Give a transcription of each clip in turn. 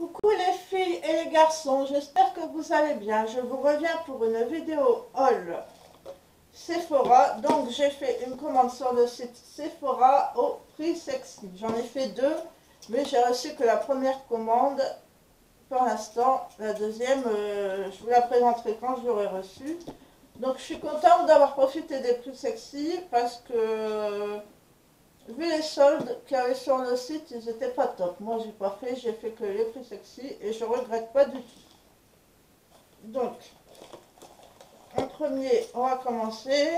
Coucou les filles et les garçons, j'espère que vous allez bien. Je vous reviens pour une vidéo haul Sephora. Donc j'ai fait une commande sur le site Sephora au prix sexy. J'en ai fait deux, mais j'ai reçu que la première commande pour l'instant. La deuxième, je vous la présenterai quand je l'aurai reçue. Donc je suis contente d'avoir profité des prix sexy parce que vu les soldes qu'il y avait sur le site, ils étaient pas top. Moi, j'ai fait que les prix sexy et je regrette pas du tout. Donc, en premier, on va commencer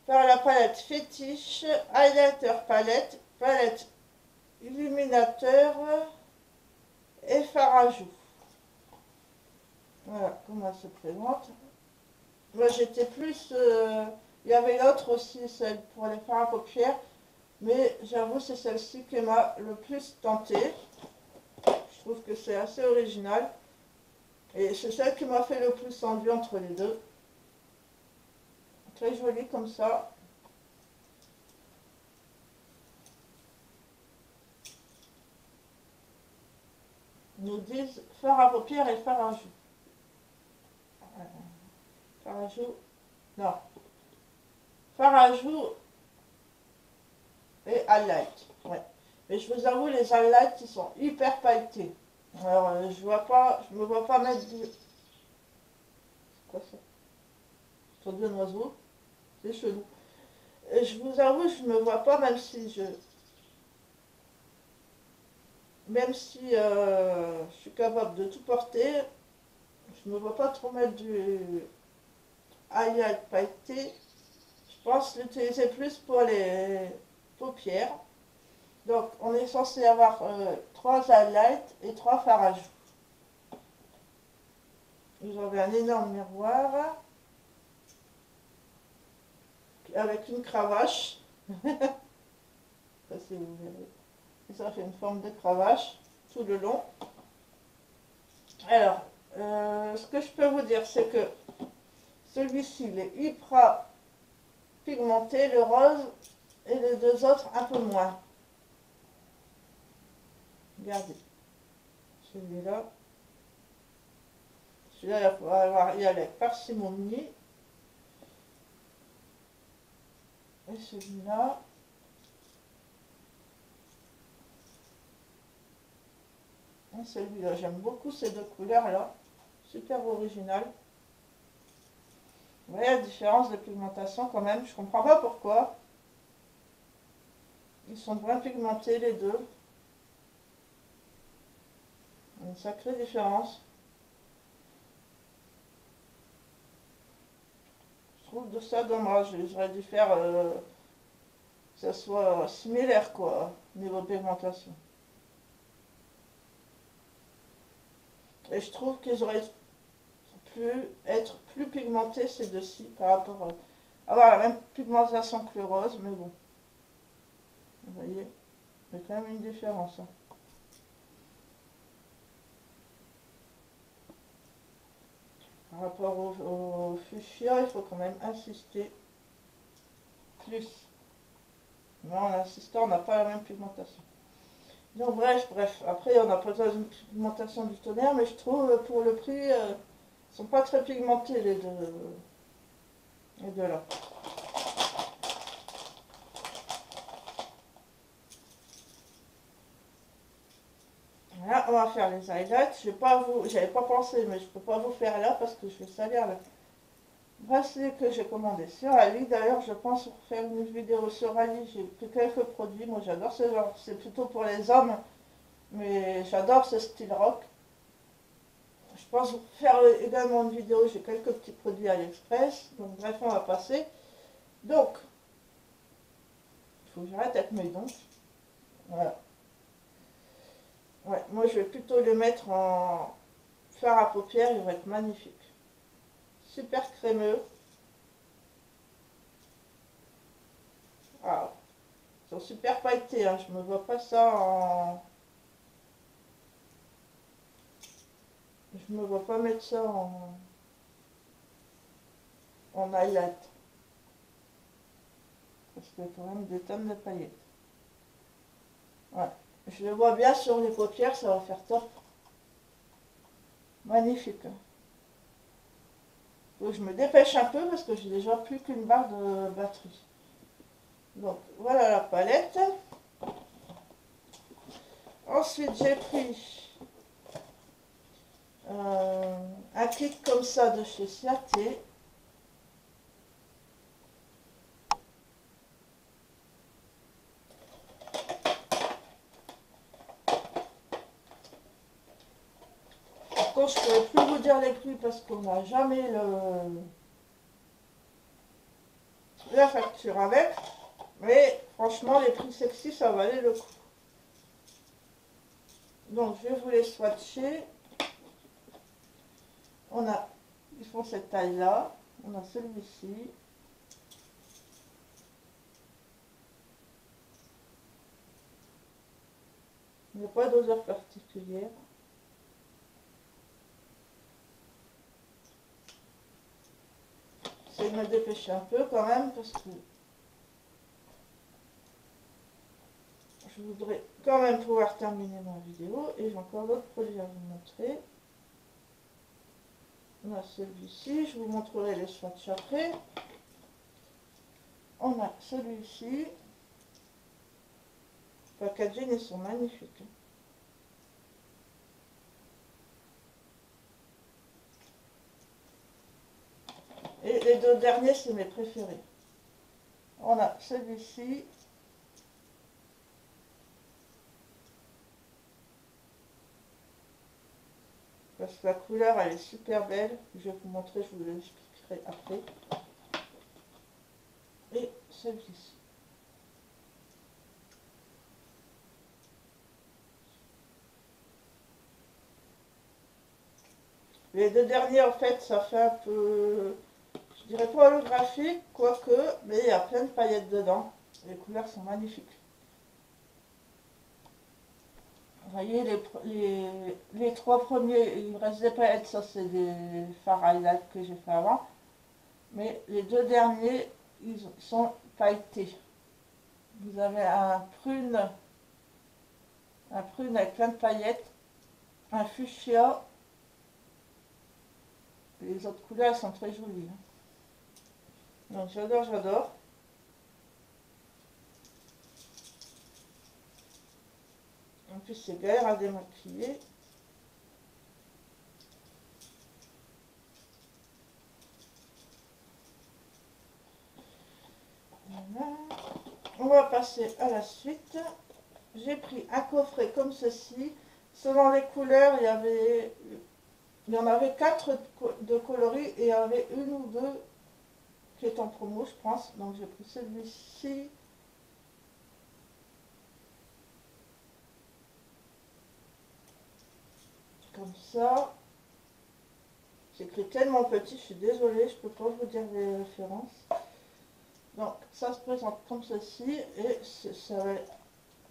par la palette fétiche, highlighter palette, palette illuminateur et fard à joues. Voilà comment elle se présente. Moi, j'étais plus... il y avait l'autre aussi, celle pour les fards à paupières. Mais j'avoue, c'est celle-ci qui m'a le plus tentée. Je trouve que c'est assez original. Et c'est celle qui m'a fait le plus envie entre les deux. Très jolie comme ça. Ils nous disent fard à paupières et fard à joues. Fard à joues. Non. Fard à joues et highlight. Ouais. Mais je vous avoue, les highlights, ils sont hyper pailletés. Alors, je me vois pas mettre du... C'est quoi ça? Sur deux oiseaux. C'est chelou. Et je vous avoue, je me vois pas, même si je suis capable de tout porter, je me vois pas trop mettre du highlight pailleté. Je pense l'utiliser plus pour les paupières. Donc, on est censé avoir 3 highlights et 3 fards à joues. Vous avez un énorme miroir avec une cravache. Ça, si vous verrez. Et ça fait une forme de cravache tout le long. Alors, ce que je peux vous dire, c'est que celui-ci, il est hyper pigmenté, le rose, et les deux autres un peu moins. Regardez. Celui-là. Celui-là, il faut y aller avec parcimonie. Et celui-là. Et celui-là, j'aime beaucoup ces deux couleurs-là. Super original. Vous voyez la différence de pigmentation quand même. Je comprends pas pourquoi. Ils sont bien pigmentés les deux. Une sacrée différence. Je trouve de ça dommage. J'aurais dû faire que ça soit similaire quoi, niveau pigmentation. Et je trouve qu'ils auraient pu être plus pigmentés ces deux-ci par rapport à avoir la même pigmentation que le rose, mais bon. Vous voyez, il y a quand même une différence. Hein. Par rapport au fuchsia, il faut quand même insister plus. Mais en insistant, on n'a pas la même pigmentation. Donc bref. Après, on n'a pas besoin d'une pigmentation du tonnerre, mais je trouve pour le prix, ils sont pas très pigmentés les deux là. Là, on va faire les highlights. J'avais pas pensé, mais je peux pas vous faire là parce que je vais salir le bracelet que j'ai commandé sur Ali. D'ailleurs, je pense faire une vidéo sur Ali. J'ai pris quelques produits. Moi, j'adore ce genre. C'est plutôt pour les hommes, mais j'adore ce style rock. Je pense faire également une vidéo. J'ai quelques petits produits AliExpress. Donc, bref, on va passer. Donc, il faut que j'arrête avec mes dons. Voilà. Ouais, moi, je vais plutôt le mettre en fard à paupières. Il va être magnifique. Super crémeux. Ah, ils sont super pailletés, hein. Je me vois pas ça en... Je me vois pas mettre ça en highlight. Parce qu'il y a quand même des tonnes de paillettes. Ouais. Je le vois bien sur les paupières, ça va faire top. Magnifique. Faut que je me dépêche un peu parce que j'ai déjà plus qu'une barre de batterie. Donc voilà la palette. Ensuite j'ai pris un kit comme ça de chez Ciaté. Par contre je ne pourrais plus vous dire les prix parce qu'on n'a jamais la facture avec. Mais franchement les prix sexy ça valait le coup. Donc je vais vous les swatcher. Ils font cette taille là. On a celui-ci. Il n'y a pas d'odeur particulière. J'essaie de me dépêcher un peu quand même parce que je voudrais quand même pouvoir terminer ma vidéo. Et j'ai encore d'autres produits à vous montrer. On a celui-ci, je vous montrerai les swatchs après. On a celui-ci. Les packaging, ils sont magnifiques. Et les deux derniers, c'est mes préférés. On a celui-ci. Parce que la couleur, elle est super belle. Je vais vous montrer, je vous l'expliquerai après. Et celui-ci. Les deux derniers, en fait, ça fait un peu, je dirais pas holographique, quoique, mais il y a plein de paillettes dedans. Les couleurs sont magnifiques. Vous voyez, les trois premiers, il me reste des paillettes, ça c'est des fard highlight que j'ai fait avant. Mais les deux derniers, ils sont pailletés. Vous avez un prune avec plein de paillettes, un fuchsia. Les autres couleurs sont très jolies. Donc j'adore, j'adore. En plus c'est galère à démaquiller. Voilà. On va passer à la suite. J'ai pris un coffret comme ceci. Selon les couleurs, il y en avait 4 de coloris et il y avait une ou deux qui est en promo, je pense. Donc j'ai pris celui-ci. Comme ça. J'écris tellement petit, je suis désolée, je ne peux pas vous dire les références. Donc ça se présente comme ceci et ça va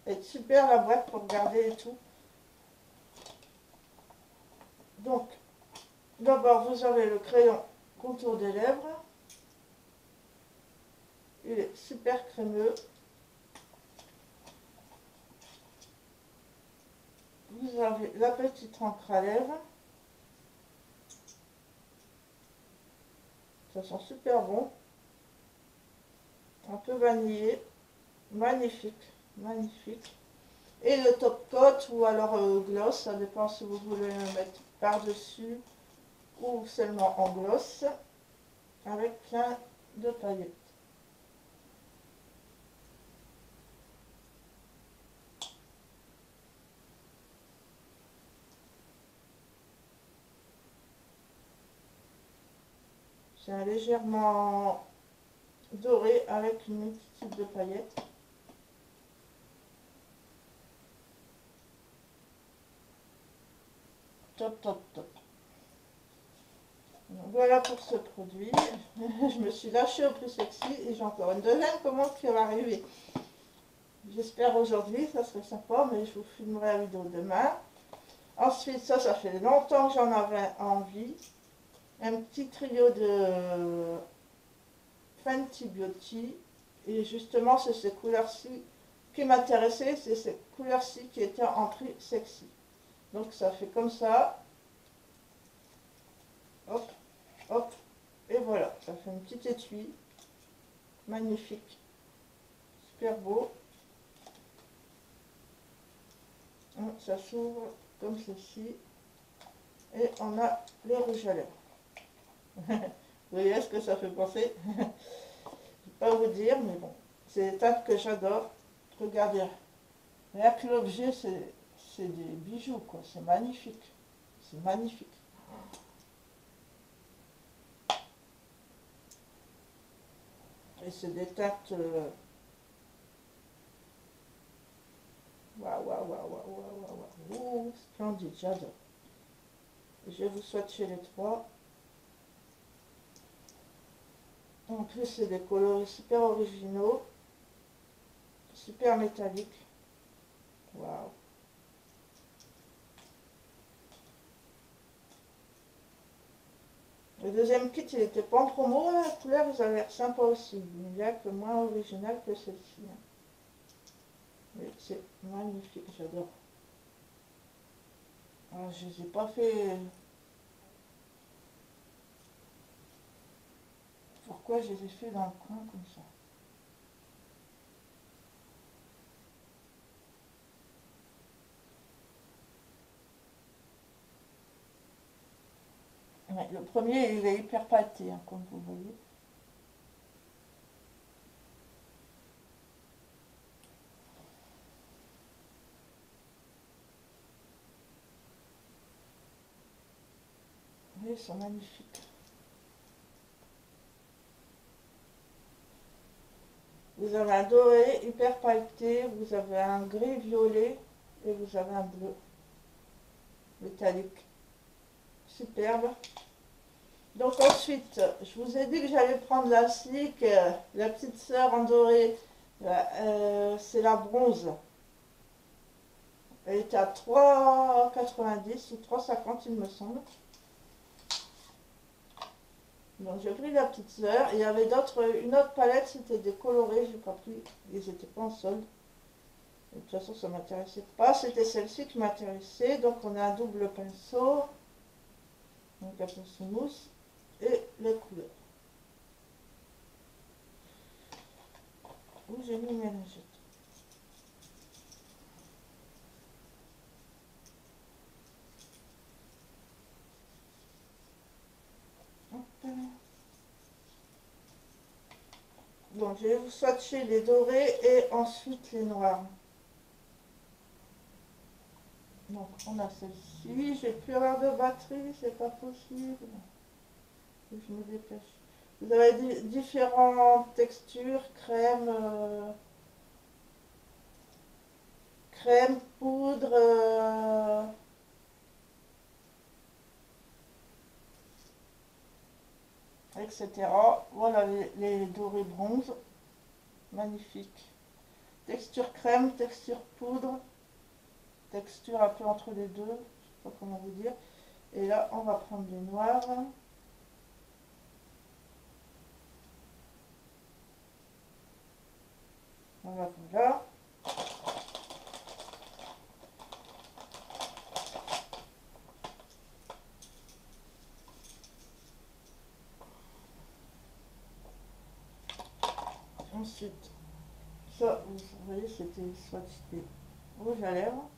être super la boîte pour regarder et tout. Donc d'abord vous avez le crayon contour des lèvres. Il est super crémeux. Vous avez la petite encre à lèvres. Ça sent super bon. Un peu vanillé. Magnifique. Magnifique. Et le top coat ou alors gloss. Ça dépend si vous voulez le mettre par-dessus ou seulement en gloss. Avec plein de paillettes. C'est un légèrement doré avec une multitude de paillettes. Top, top, top. Donc voilà pour ce produit. Je me suis lâchée au plus sexy et j'ai encore une deuxième commande qui va arriver. J'espère aujourd'hui, ça serait sympa, mais je vous filmerai la vidéo demain. Ensuite, ça fait longtemps que j'en avais envie. Un petit trio de Fenty Beauty. Et justement, c'est ces couleurs-ci qui m'intéressait, c'est cette couleur-ci qui était en prix sexy. Donc ça fait comme ça. Hop, hop, et voilà, ça fait une petite étui. Magnifique. Super beau. Ça s'ouvre comme ceci. Et on a les rouges à lèvres. Vous voyez ce que ça fait penser? Je ne vais pas vous dire, mais bon. C'est des teintes que j'adore. Regardez. Rien que l'objet, c'est des bijoux, quoi. C'est magnifique. C'est magnifique. Et c'est des teintes... Waouh, waouh, waouh, waouh, waouh, waouh. Splendide, j'adore. Je vous souhaite chez les trois. En plus, c'est des coloris super originaux. Super métalliques. Waouh. Le deuxième kit, il n'était pas en promo. La couleur, vous avez l'air sympa aussi. Mais il y a que moins original que celle-ci. Mais c'est magnifique, j'adore. Alors, je ne les ai pas fait... Pourquoi je les ai fait dans le coin comme ça? Ouais, le premier, il est hyper pâté, hein, comme vous voyez. Oui, ils sont magnifiques. Vous avez un doré hyper pailleté, vous avez un gris violet et vous avez un bleu métallique. Superbe. Donc ensuite, je vous ai dit que j'allais prendre la Slick, la petite sœur en doré. C'est la bronze. Elle était à 3,90 ou 3,50 il me semble. Donc j'ai pris la petite sœur. Il y avait une autre palette, c'était des colorés, j'ai pas pris. Ils n'étaient pas en solde. De toute façon, ça m'intéressait pas. C'était celle-ci qui m'intéressait. Donc on a un double pinceau. Donc un pinceau mousse. Et les couleurs. Où j'ai mis mes lingettes. Donc je vais vous swatcher les dorés et ensuite les noirs. Donc on a celle-ci. J'ai plus avoir de batterie, c'est pas possible. Je me dépêche. Vous avez différentes textures, crème, poudre, etc. Voilà les dorés bronze. Magnifique. Texture crème, texture poudre, texture un peu entre les deux. Je sais pas comment vous dire. Et là, on va prendre les noirs. Voilà, voilà. Ensuite, ça, vous voyez, c'était soit c'était rouge à lèvres.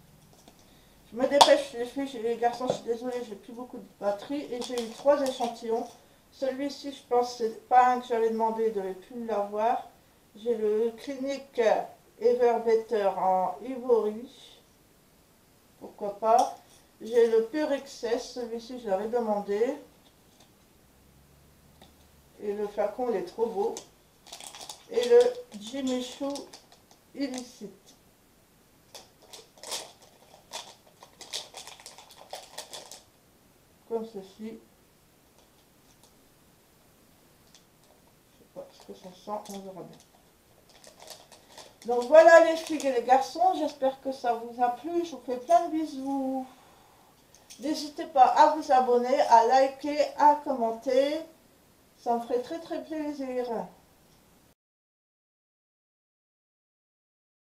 Je me dépêche, les filles, les garçons, je suis désolée, j'ai plus beaucoup de batterie et j'ai eu 3 échantillons. Celui-ci, je pense, c'est pas un que j'avais demandé, de ne plus l'avoir. J'ai le Clinique Ever Better en ivory. Pourquoi pas. J'ai le Pure Excess, celui-ci, je l'avais demandé. Et le flacon, il est trop beau. Et le Jimmy Choo Illicite. Comme ceci. Je sais pas ce que ça sent, on verra bien. Donc voilà les filles et les garçons, j'espère que ça vous a plu. Je vous fais plein de bisous. N'hésitez pas à vous abonner, à liker, à commenter. Ça me ferait très très plaisir.